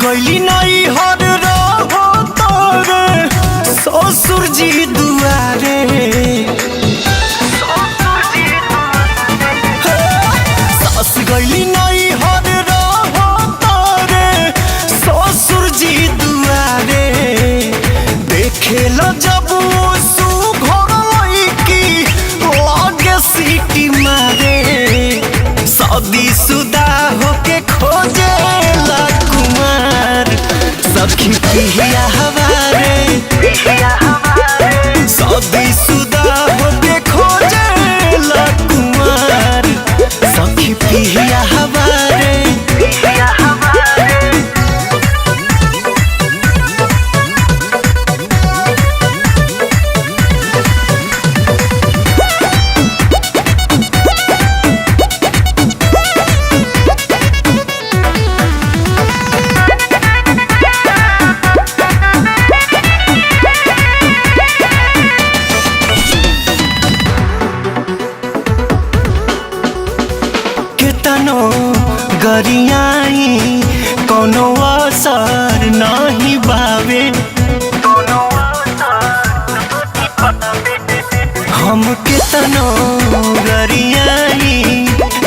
गईली नहीं हर रहो तोरे ससुर जी दुआरे सास गईली नहीं हर रहो तोरे ससुर जी दुआरे देखे लो जब सुघर लईकी लगे सीटी मारे शादी शुदा होके खोजे सखी पिया हमारे शादी शुदा होके खोजे ला कुमार सखी पिया हमारे तनो गरियाई कोनो असर नहीं बावे हम के तनो गरियाई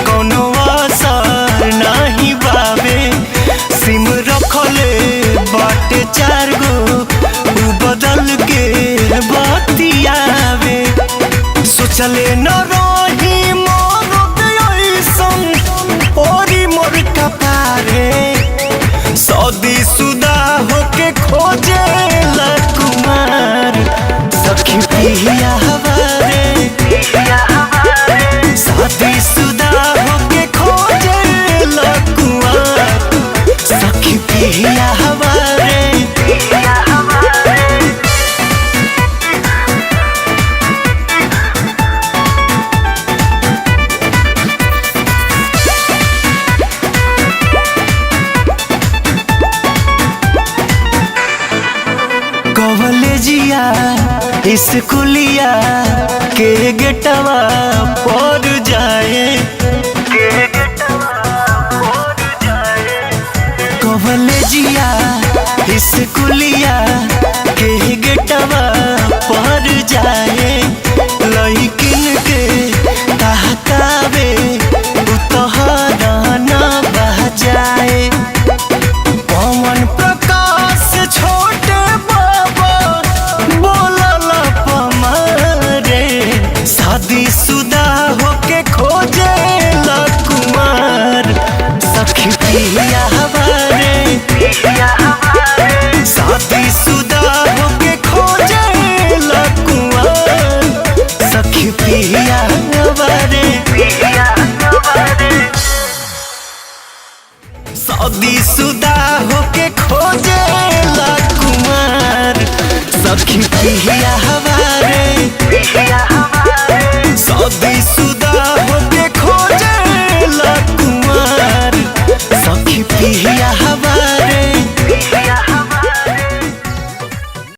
कोनो असर नहीं बावे सिम रखले बाटे 4 गो उ बदल के बतियावे सोचले न रही शादी शुदा होके खोजे ला कुमार सखी पिया हमारे शादी शुदा होके खोजे ला कुमार सखी पिया हमारे कॉलेजिया स्कूलिया के गेटवा पर जाए कॉलेजिया स्कूलिया के गेटवा पर जाए लइकिन के कहकावे उतहरा न बह जाए पवन प्रकाश छोटे शादी शुदा होके खोजे ला कुमार सखी पिया हमारे शादी शुदा होके खोजे ला कुमार सखी पिया हमारे शादी शुदा होके खोजे ला कुमार सखी पिया